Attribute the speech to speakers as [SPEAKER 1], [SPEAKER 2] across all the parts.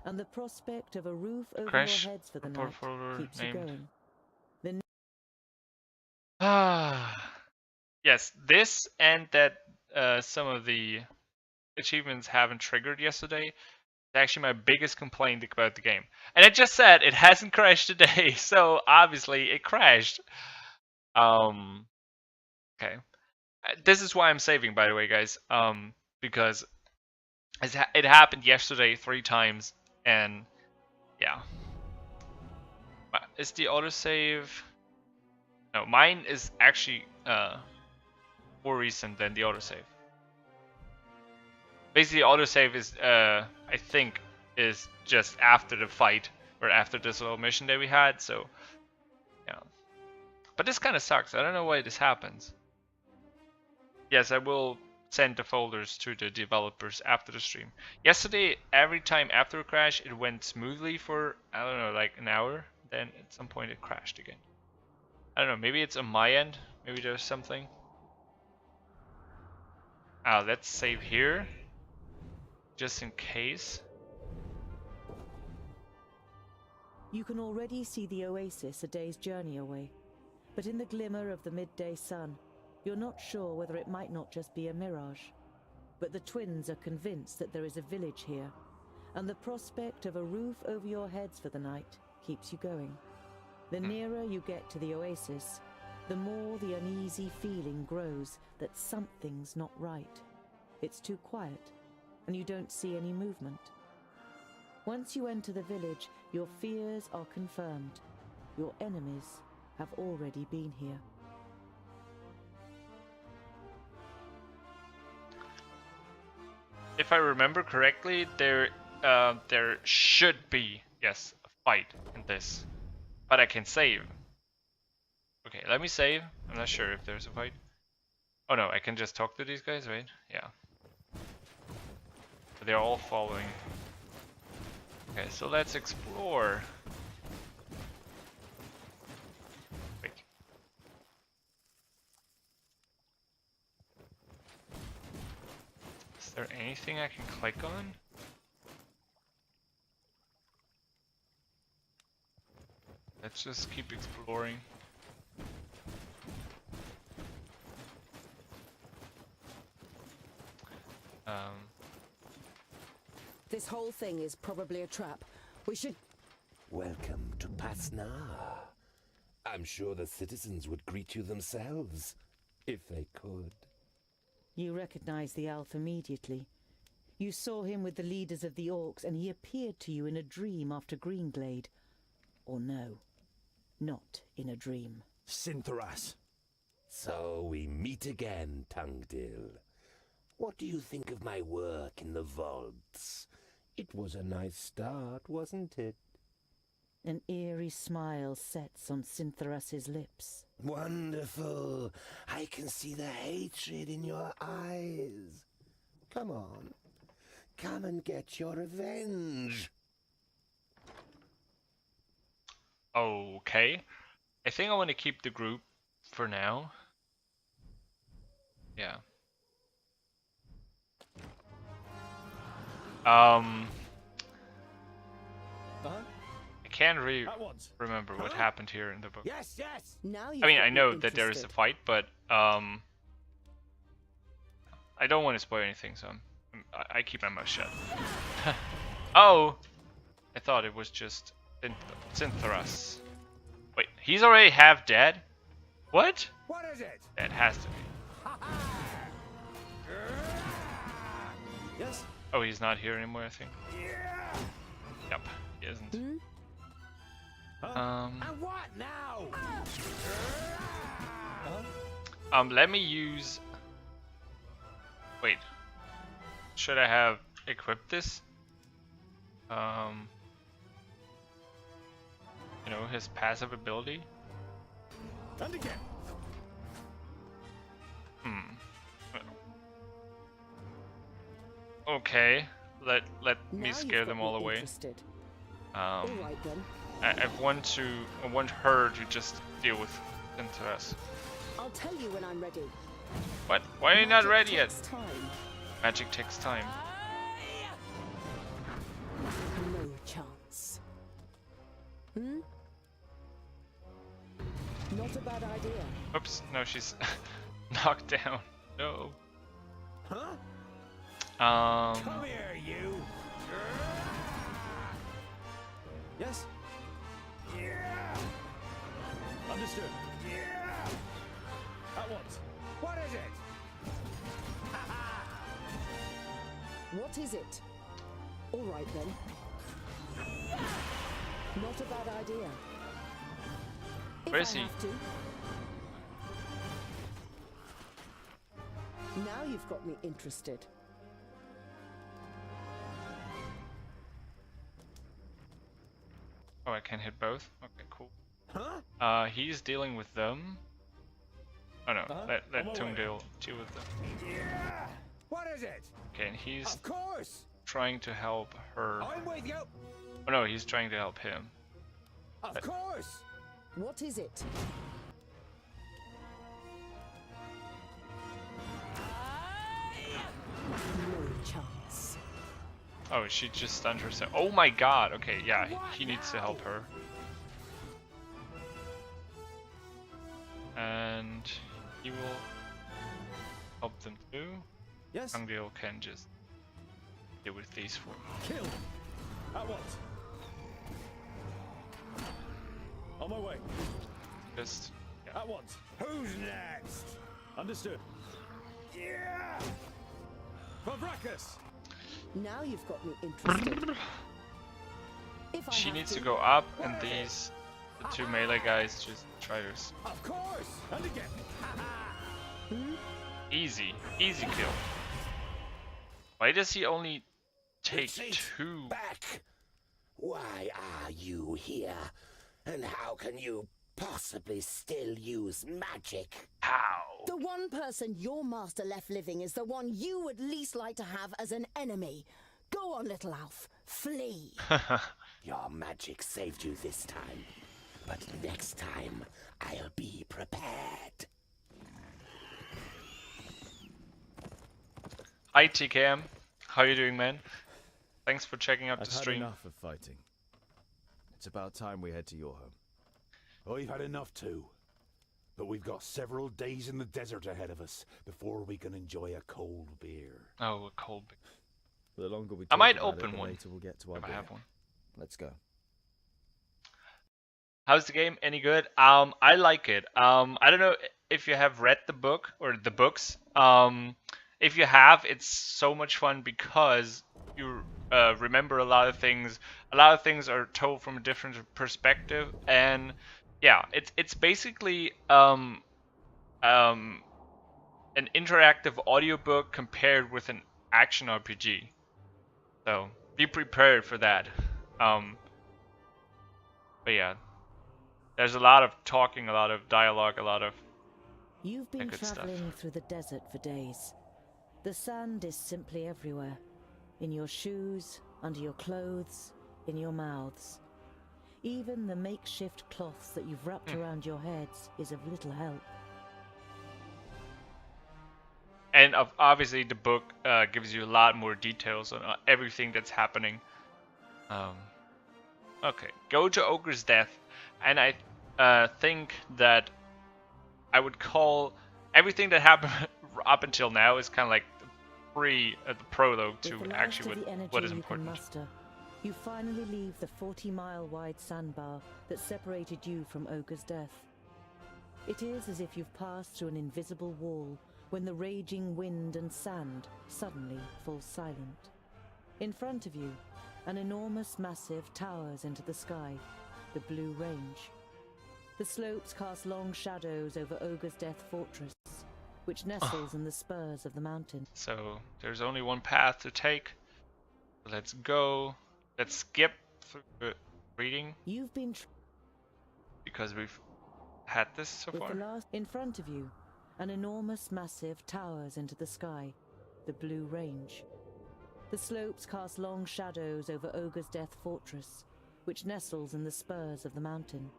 [SPEAKER 1] and the prospect of a roof over
[SPEAKER 2] Crash
[SPEAKER 1] your heads for the
[SPEAKER 2] report
[SPEAKER 1] night
[SPEAKER 2] folder
[SPEAKER 1] keeps
[SPEAKER 2] named.
[SPEAKER 1] you going.
[SPEAKER 2] Ah, yes, this and that some of the achievements haven't triggered yesterday. It's actually my biggest complaint about the game. And I just said it hasn't crashed today, so obviously it crashed. Okay. This is why I'm saving, by the way, guys. Because it happened yesterday 3 times, and yeah. Is the autosave? No, mine is actually more recent than the autosave. Basically, autosave is I think is just after the fight or after this little mission that we had. So yeah, but this kind of sucks. I don't know why this happens. Yes, I will send the folders to the developers after the stream. Yesterday, every time after a crash, it went smoothly for, I don't know, like an hour. Then at some point it crashed again. I don't know, maybe it's on my end. Maybe there's something. Let's save here. Just in case.
[SPEAKER 1] You can already see the oasis a day's journey away, but in the glimmer of the midday sun, you're not sure whether it might not just be a mirage. But the twins are convinced that there is a village here, and the prospect of a roof over your heads for the night keeps you going. The nearer you get to the oasis, the more the uneasy feeling grows that something's not right. It's too quiet, and you don't see any movement. Once you enter the village, your fears are confirmed. Your enemies have already been here.
[SPEAKER 2] If I remember correctly, there should be, yes, a fight in this. But I can save. Okay, let me save. I'm not sure if there's a fight. Oh no, I can just talk to these guys, right? Yeah. But they're all following. Okay, so let's explore. Wait. Is there anything I can click on? Let's just keep exploring.
[SPEAKER 3] This whole thing is probably a trap. We should...
[SPEAKER 4] Welcome to Pasnar. I'm sure the citizens would greet you themselves, if they could.
[SPEAKER 1] You recognize the elf immediately. You saw him with the leaders of the orcs, and he appeared to you in a dream after Greenglade. Or no, not in a dream.
[SPEAKER 5] Sintheras.
[SPEAKER 4] So we meet again, Tungdil. What do you think of my work in the vaults? It was a nice start, wasn't it?
[SPEAKER 1] An eerie smile sets on Sintheras's lips.
[SPEAKER 4] Wonderful. I can see the hatred in your eyes. Come on. Come and get your revenge.
[SPEAKER 2] Okay. I think I want to keep the group for now. Yeah. I can't really remember what happened here in the book.
[SPEAKER 5] Yes, yes.
[SPEAKER 3] Now
[SPEAKER 2] I mean, I know that there is a fight, but I don't want to spoil anything, so I keep my mouth shut. Oh! I thought it was just Sintheras. Wait, he's already half dead? What?
[SPEAKER 5] What is it?
[SPEAKER 2] That has to be.
[SPEAKER 5] Yes.
[SPEAKER 2] Oh, he's not here anymore, I think. Yep, he isn't.
[SPEAKER 5] And what now?
[SPEAKER 2] Let me use... Wait. Should I have equipped this? You know, his passive ability?
[SPEAKER 5] And again.
[SPEAKER 2] Okay, let me scare them all away.
[SPEAKER 3] All right then.
[SPEAKER 2] I want her to just deal with Sintheras.
[SPEAKER 3] I'll tell you when I'm ready.
[SPEAKER 2] What? Why are you not ready yet?
[SPEAKER 3] Takes time.
[SPEAKER 2] Magic takes time.
[SPEAKER 3] No Not a bad idea.
[SPEAKER 2] Oops, no, she's knocked down. No.
[SPEAKER 5] Huh?
[SPEAKER 2] Um,
[SPEAKER 5] Come here, you. Yes? Yeah. Understood. Yeah. At once. What is it?
[SPEAKER 3] What is it? All right then. Not a bad idea. If
[SPEAKER 2] Where is
[SPEAKER 3] I
[SPEAKER 2] he?
[SPEAKER 3] have to. Now you've got me interested.
[SPEAKER 2] oh, I can hit both? Okay, cool.
[SPEAKER 5] Huh?
[SPEAKER 2] He's dealing with them. Oh no, let
[SPEAKER 5] On my way.
[SPEAKER 2] Tungdale deal with them.
[SPEAKER 5] Yeah. What is it?
[SPEAKER 2] Okay, and he's
[SPEAKER 5] Of course.
[SPEAKER 2] trying to help her.
[SPEAKER 5] I'm with you.
[SPEAKER 2] Oh no, he's trying to help him.
[SPEAKER 5] Of course.
[SPEAKER 3] What is it? No chance.
[SPEAKER 2] Oh, she just stunned herself. Oh my god, okay, yeah, he needs to help her. And he will help them too.
[SPEAKER 5] Yes.
[SPEAKER 2] Tungdale can just deal with these four.
[SPEAKER 5] Kill. At once. On my way.
[SPEAKER 2] Just, yeah.
[SPEAKER 5] At once. Who's next? Understood. Yeah. Fabracus.
[SPEAKER 3] Now you've got me interested. If I
[SPEAKER 2] She
[SPEAKER 3] have
[SPEAKER 2] needs to go up, and these the two melee guys just try to
[SPEAKER 5] Of course. And again.
[SPEAKER 2] easy kill. Why does he only take
[SPEAKER 4] Retreat.
[SPEAKER 2] two?
[SPEAKER 4] Back! Why are you here? And how can you possibly still use magic?
[SPEAKER 2] How?
[SPEAKER 3] The one person your master left living is the one you would least like to have as an enemy. Go on, little Alf. Flee.
[SPEAKER 4] Your magic saved you this time. But next time, I'll be prepared.
[SPEAKER 2] Hi TKM, how you doing, man? Thanks for checking out
[SPEAKER 6] I've
[SPEAKER 2] the
[SPEAKER 6] had
[SPEAKER 2] stream.
[SPEAKER 6] enough of fighting. It's about time we head to your home.
[SPEAKER 5] I've had enough too. But we've got several days in the desert ahead of us before we can enjoy a cold beer.
[SPEAKER 2] Oh, a cold.
[SPEAKER 6] The longer we
[SPEAKER 2] I
[SPEAKER 6] talk
[SPEAKER 2] might
[SPEAKER 6] about
[SPEAKER 2] open
[SPEAKER 6] it, the
[SPEAKER 2] one,
[SPEAKER 6] later we'll get to our
[SPEAKER 2] if I
[SPEAKER 6] beer.
[SPEAKER 2] have one.
[SPEAKER 6] Let's go.
[SPEAKER 2] How's the game? Any good? I like it. I don't know if you have read the book or the books. If you have, it's so much fun because you remember a lot of things. A lot of things are told from a different perspective, and yeah, it's basically an interactive audiobook compared with an action RPG. So be prepared for that. But yeah. There's a lot of talking, a lot of dialogue, a lot of
[SPEAKER 1] You've been
[SPEAKER 2] good stuff.
[SPEAKER 1] traveling through the desert for days. The sand is simply everywhere. In your shoes, under your clothes, in your mouths. Even the makeshift cloths that you've wrapped around your heads is of little help.
[SPEAKER 2] and obviously the book gives you a lot more details on everything that's happening. Okay, go to Ogre's Death, and I think that I would call everything that happened up until now is kind of like the prologue
[SPEAKER 1] With
[SPEAKER 2] to
[SPEAKER 1] the last
[SPEAKER 2] actually
[SPEAKER 1] of the energy
[SPEAKER 2] what is
[SPEAKER 1] you
[SPEAKER 2] important.
[SPEAKER 1] can muster, you finally leave the 40-mile-wide sandbar that separated you from Ogre's Death. It is as if you've passed through an invisible wall when the raging wind and sand suddenly fall silent. In front of you, an enormous massive towers into the sky, the Blue Range. The slopes cast long shadows over Ogre's Death Fortress, which nestles in the spurs of the mountain.
[SPEAKER 2] So there's only one path to take. Let's go. Let's skip through the reading
[SPEAKER 1] You've been
[SPEAKER 2] because we've had this so
[SPEAKER 1] with
[SPEAKER 2] far.
[SPEAKER 1] the last in front of you, an enormous massive towers into the sky, the Blue Range. The slopes cast long shadows over Ogre's Death Fortress, which nestles in the spurs of the mountain.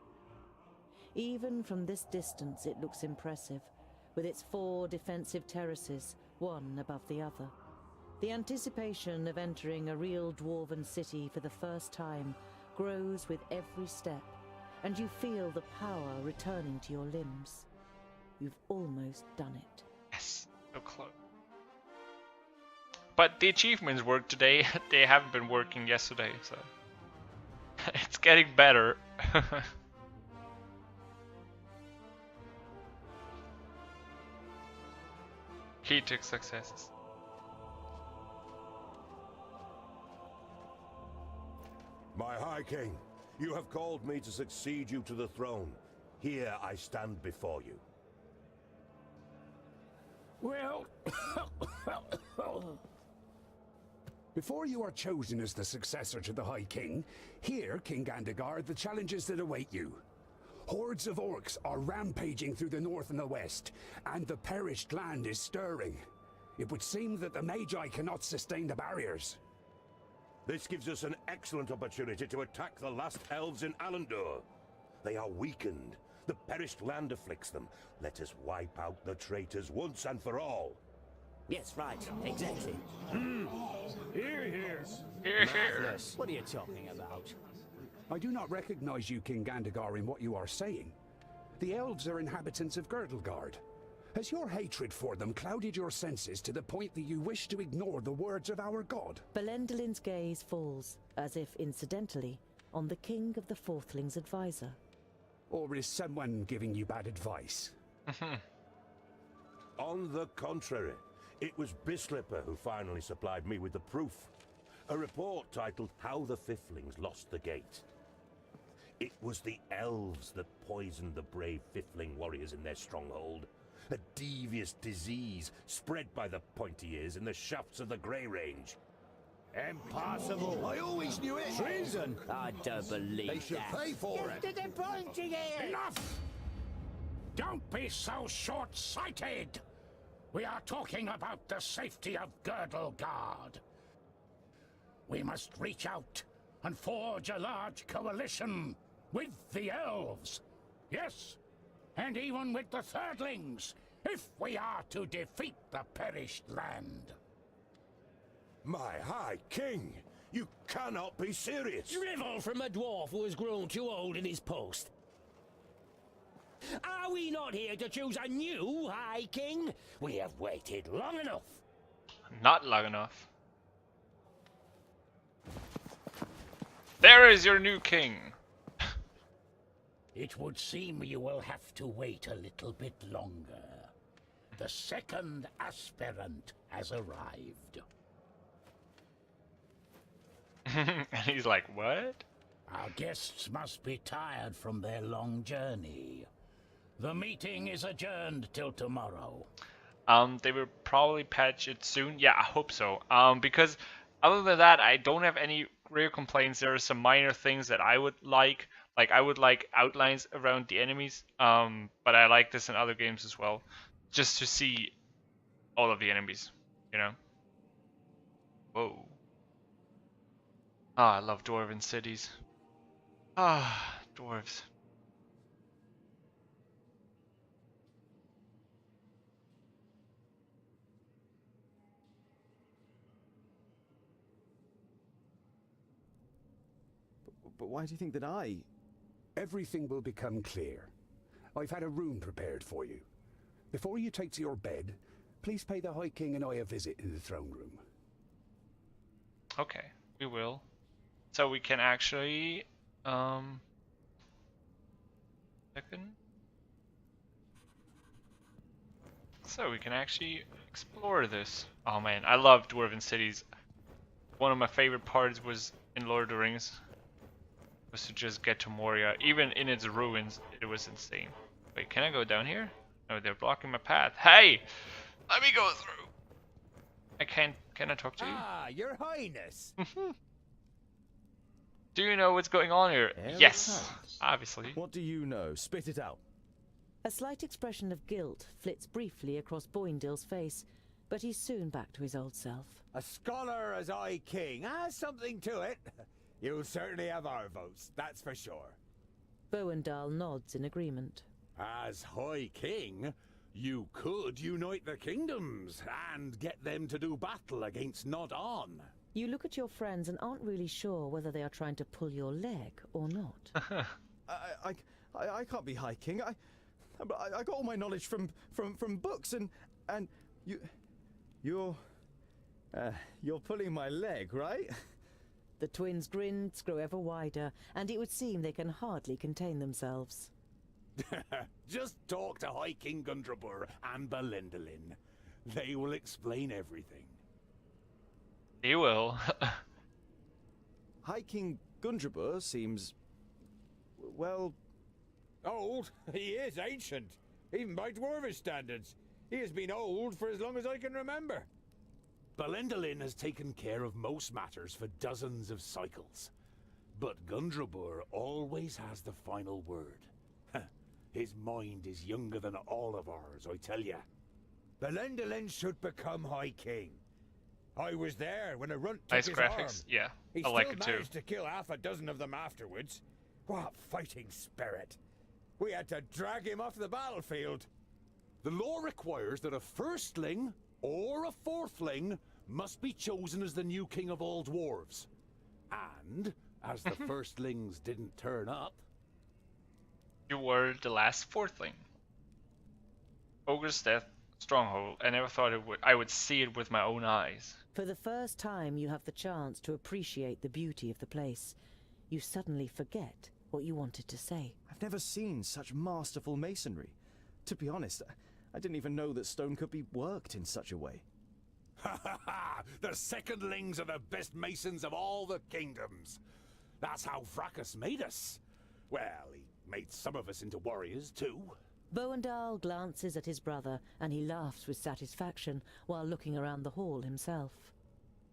[SPEAKER 1] Even from this distance it looks impressive, with its 4 defensive terraces, one above the other. The anticipation of entering a real dwarven city for the first time grows with every step, and you feel the power returning to your limbs. You've almost done it.
[SPEAKER 2] Yes, so close. But the achievements work today. They haven't been working yesterday, so it's getting better. Key to successes.
[SPEAKER 4] My High King, you have called me to succeed you to the throne. Here I stand before you.
[SPEAKER 7] Well, before you are chosen as the successor to the High King, hear, King Gandagar, the challenges that await you. Hordes of orcs are rampaging through the north and the west, and the perished land is stirring. It would seem that the Magi cannot sustain the barriers.
[SPEAKER 4] This gives us an excellent opportunity to attack the last elves in Alandor. They are weakened. The perished land afflicts them. Let us wipe out the traitors once and for all.
[SPEAKER 8] Yes, right, exactly.
[SPEAKER 7] Hear, hear.
[SPEAKER 2] Here, here.
[SPEAKER 8] What are you talking about?
[SPEAKER 7] I do not recognize you, King Gandagar, in what you are saying. The elves are inhabitants of Girdlegard. Has your hatred for them clouded your senses to the point that you wish to ignore the words of our god?
[SPEAKER 1] Belendelin's gaze falls, as if incidentally, on the King of the Fourthlings' advisor.
[SPEAKER 7] Or is someone giving you bad advice?
[SPEAKER 4] On the contrary, it was Bislipper who finally supplied me with the proof. A report titled How the Fiflings Lost the Gate. It was the elves that poisoned the brave Fifling warriors in their stronghold. A devious disease spread by the pointy ears in the shafts of the Grey Range.
[SPEAKER 9] Impossible! I always knew it! Treason!
[SPEAKER 8] I don't believe
[SPEAKER 9] They should
[SPEAKER 8] that.
[SPEAKER 9] pay for it!
[SPEAKER 3] The pointy ears!
[SPEAKER 7] Enough! Don't be so short-sighted! We are talking about the safety of Girdlegard. We must reach out and forge a large coalition with the elves. Yes, and even with the Thirdlings, if we are to defeat the perished land.
[SPEAKER 4] My High King, you cannot be serious.
[SPEAKER 8] Drivel from a dwarf who has grown too old in his post. Are we not here to choose a new High King? We have waited long enough.
[SPEAKER 2] Not long enough. There is your new king.
[SPEAKER 7] It would seem you will have to wait a little bit longer. The second aspirant has arrived.
[SPEAKER 2] And he's like, what?
[SPEAKER 7] Our guests must be tired from their long journey. The meeting is adjourned till tomorrow.
[SPEAKER 2] They will probably patch it soon. Yeah, I hope so. Because other than that, I don't have any real complaints. There are some minor things that I would like. Like, I would like outlines around the enemies. But I like this in other games as well. Just to see all of the enemies, you know? Whoa. Ah, I love dwarven cities. Ah, dwarves.
[SPEAKER 6] But why do you think that I...
[SPEAKER 7] Everything will become clear. I've had a room prepared for you. Before you take to your bed, please pay the High King and I a visit in the throne room.
[SPEAKER 2] Okay, we will. So we can actually, second. So we can actually explore this. Oh man, I love dwarven cities. One of my favorite parts was in Lord of the Rings. Was to just get to Moria. Even in its ruins, it was insane. Wait, can I go down here? No, they're blocking my path. Hey! Let me go through! I can't... Can I talk to you?
[SPEAKER 9] Ah, your highness!
[SPEAKER 2] Do you know what's going on here?
[SPEAKER 6] Air of
[SPEAKER 2] Yes!
[SPEAKER 6] hands.
[SPEAKER 2] Obviously.
[SPEAKER 6] What do you know? Spit it out.
[SPEAKER 1] A slight expression of guilt flits briefly across Boindill's face, but he's soon back to his old self.
[SPEAKER 9] A scholar as High King has something to it. You'll certainly have our votes, that's for sure.
[SPEAKER 1] Boindall nods in agreement.
[SPEAKER 5] As High King, you could unite the kingdoms and get them to do battle against Nod On.
[SPEAKER 1] You look at your friends and aren't really sure whether they are trying to pull your leg or not.
[SPEAKER 6] I can't be High King. I got all my knowledge from books, and you're pulling my leg, right?
[SPEAKER 1] The twins' grins grow ever wider, and it would seem they can hardly contain themselves.
[SPEAKER 5] Just talk to High King Gundrabur and Belendalin. They will explain everything.
[SPEAKER 2] He will.
[SPEAKER 6] High King Gundrabur seems, well,
[SPEAKER 9] Old? He is ancient, even by Dwarvish standards. He has been old for as long as I can remember.
[SPEAKER 5] Belendalin has taken care of most matters for dozens of cycles. But Gundrabur always has the final word. His mind is younger than all of ours, I tell ya.
[SPEAKER 9] Belendalin should become High King. I was there when a runt took
[SPEAKER 2] Nice
[SPEAKER 9] his
[SPEAKER 2] graphics.
[SPEAKER 9] arm.
[SPEAKER 2] Yeah,
[SPEAKER 9] He
[SPEAKER 2] I like
[SPEAKER 9] still
[SPEAKER 2] it too.
[SPEAKER 9] managed to kill half a dozen of them afterwards. What fighting spirit! We had to drag him off the battlefield.
[SPEAKER 5] The law requires that a firstling or a fourthling must be chosen as the new king of all dwarves. And, as the firstlings didn't turn up...
[SPEAKER 2] You were the last fourthling. Ogre's Death Stronghold. I never thought I would see it with my own eyes.
[SPEAKER 1] For the first time, you have the chance to appreciate the beauty of the place. You suddenly forget what you wanted to say.
[SPEAKER 6] I've never seen such masterful masonry. To be honest, I didn't even know that stone could be worked in such a way.
[SPEAKER 5] Ha ha ha! The secondlings are the best masons of all the kingdoms. That's how Vracus made us. Well, he made some of us into warriors too.
[SPEAKER 1] Boandal glances at his brother, and he laughs with satisfaction while looking around the hall himself.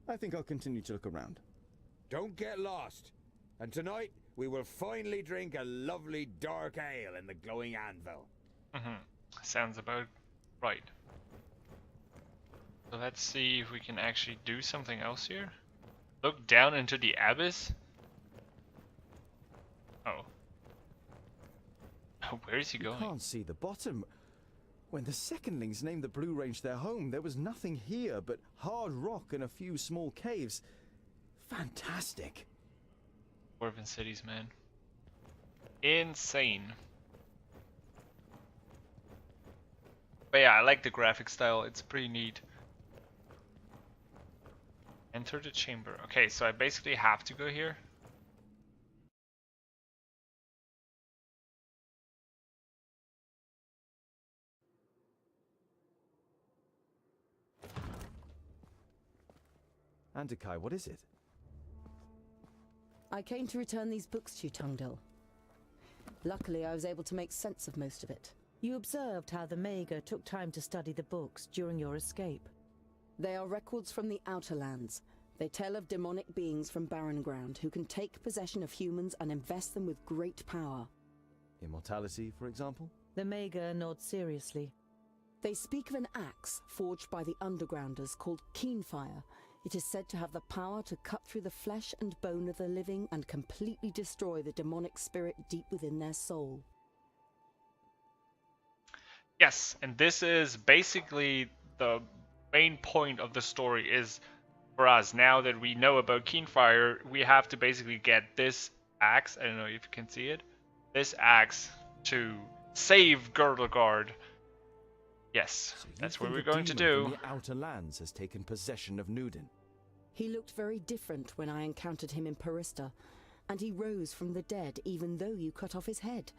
[SPEAKER 6] I think I'll continue to look around.
[SPEAKER 9] Don't get lost. And tonight, we will finally drink a lovely dark ale in the glowing anvil.
[SPEAKER 2] Sounds about right. So let's see if we can actually do something else here. Look down into the abyss? Oh. Where is he going?
[SPEAKER 6] Can't see the bottom. When the secondlings named the Blue Range their home, there was nothing here but hard rock and a few small caves. Fantastic.
[SPEAKER 2] Dwarven cities, man. Insane. But yeah, I like the graphic style. It's pretty neat. Enter the chamber. Okay, so I basically have to go here.
[SPEAKER 6] Andakai, what is it?
[SPEAKER 3] I came to return these books to you, Tungdil. Luckily, I was able to make sense of most of it.
[SPEAKER 1] You observed how the Mager took time to study the books during your escape.
[SPEAKER 3] They are records from the Outer Lands. They tell of demonic beings from Barren Ground who can take possession of humans and invest them with great power.
[SPEAKER 6] Immortality, for example?
[SPEAKER 1] The Mager nods seriously.
[SPEAKER 3] They speak of an axe forged by the Undergrounders called Keenfire. It is said to have the power to cut through the flesh and bone of the living and completely destroy the demonic spirit deep within their soul.
[SPEAKER 2] Yes, and this is basically the main point of the story is for us. Now that we know about Keenfire, we have to basically get this axe, I don't know if you can see it, this axe to save Girdlegard. Yes,
[SPEAKER 6] So
[SPEAKER 2] that's
[SPEAKER 6] you
[SPEAKER 2] what we're
[SPEAKER 6] think a
[SPEAKER 2] going to
[SPEAKER 6] demon
[SPEAKER 2] do.
[SPEAKER 6] from the Outer Lands has taken possession of Nudin.
[SPEAKER 3] He looked very different when I encountered him in Parista, and he rose from the dead even though you cut off his head.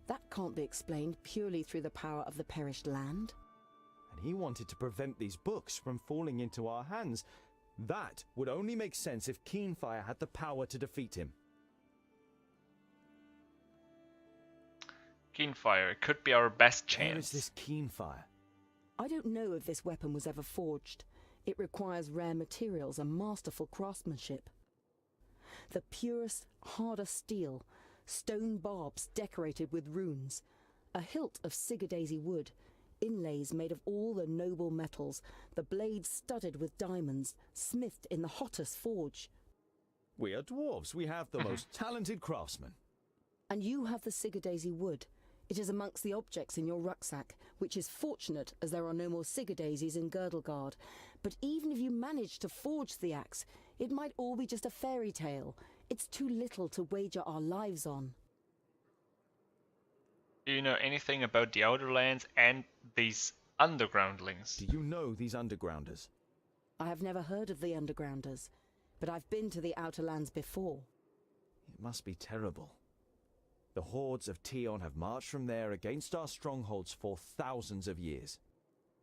[SPEAKER 3] That can't be explained purely through the power of the perished land.
[SPEAKER 6] And he wanted to prevent these books from falling into our hands. That would only make sense if Keenfire had the power to defeat him.
[SPEAKER 2] Keenfire, it could be our best
[SPEAKER 6] Where is
[SPEAKER 2] chance.
[SPEAKER 6] this Keenfire?
[SPEAKER 3] I don't know if this weapon was ever forged. It requires rare materials and masterful craftsmanship. The purest, hardest steel, stone barbs decorated with runes, a hilt of Sigurdaisy wood, inlays made of all the noble metals, the blades studded with diamonds, smithed in the hottest forge.
[SPEAKER 6] We are dwarves. We have the most talented craftsmen.
[SPEAKER 3] And you have the Sigurdaisy wood. It is amongst the objects in your rucksack, which is fortunate as there are no more Sigurdaisies in Girdlegard. But even if you manage to forge the axe, It might all be just a fairy tale. It's too little to wager our lives on.
[SPEAKER 2] Do you know anything about the Outer Lands and these undergroundlings?
[SPEAKER 6] Do you know these undergrounders?
[SPEAKER 3] I have never heard of the Undergrounders, but I've been to the Outer Lands before.
[SPEAKER 6] It must be terrible. The hordes of Tion have marched from there against our strongholds for thousands of years.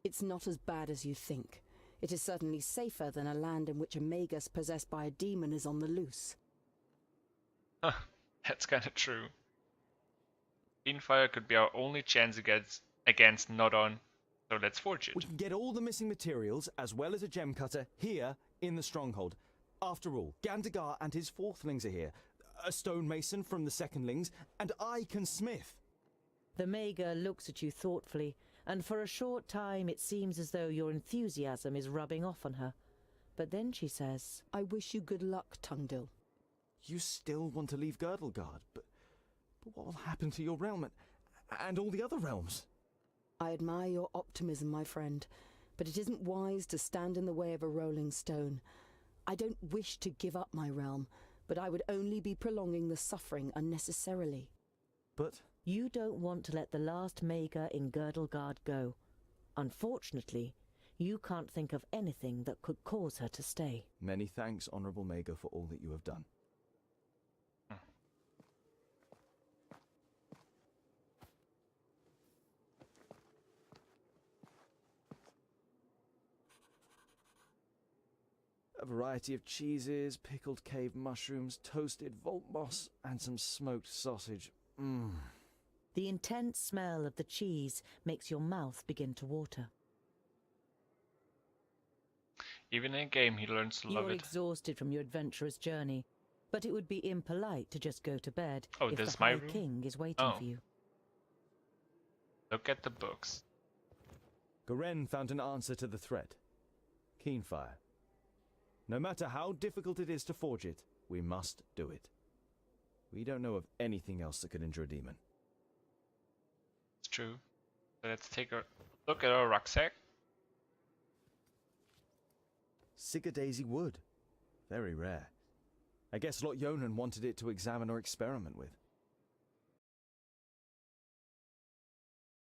[SPEAKER 3] It's not as bad as you think. It is certainly safer than a land in which a magus possessed by a demon is on the loose.
[SPEAKER 2] Huh, that's kinda true. Fiendfire could be our only chance against Nodon, so let's forge it.
[SPEAKER 6] We can get all the missing materials, as well as a gem cutter, here in the stronghold. After all, Gandagar and his fourthlings are here. A stonemason from the secondlings, and I can smith.
[SPEAKER 1] The Maga looks at you thoughtfully, and for a short time it seems as though your enthusiasm is rubbing off on her. But then she says,
[SPEAKER 3] I wish you good luck, Tungdil.
[SPEAKER 6] You still want to leave Girdlegard, but what will happen to your realm and all the other realms?
[SPEAKER 3] I admire your optimism, my friend, but it isn't wise to stand in the way of a rolling stone. I don't wish to give up my realm, but I would only be prolonging the suffering unnecessarily.
[SPEAKER 6] But
[SPEAKER 1] you don't want to let the last Maga in Girdlegard go. Unfortunately, you can't think of anything that could cause her to stay.
[SPEAKER 6] Many thanks, Honourable Maga, for all that you have done. A variety of cheeses, pickled cave mushrooms, toasted vault moss, and some smoked sausage. Mmm.
[SPEAKER 1] The intense smell of the cheese makes your mouth begin to water.
[SPEAKER 2] Even in game, he learns to love
[SPEAKER 1] You're
[SPEAKER 2] it.
[SPEAKER 1] exhausted from your adventurous journey, but it would be impolite to just go to bed
[SPEAKER 2] Oh,
[SPEAKER 1] if
[SPEAKER 2] this is
[SPEAKER 1] the
[SPEAKER 2] my
[SPEAKER 1] High
[SPEAKER 2] room?
[SPEAKER 1] King is waiting
[SPEAKER 2] Oh.
[SPEAKER 1] for you.
[SPEAKER 2] Look at the books.
[SPEAKER 6] Garen found an answer to the threat. Keenfire. No matter how difficult it is to forge it, we must do it. We don't know of anything else that could injure a demon.
[SPEAKER 2] It's true. So let's take a look at our rucksack.
[SPEAKER 6] Sigurdaisy wood. Very rare. I guess Lot Yonan wanted it to examine or experiment with.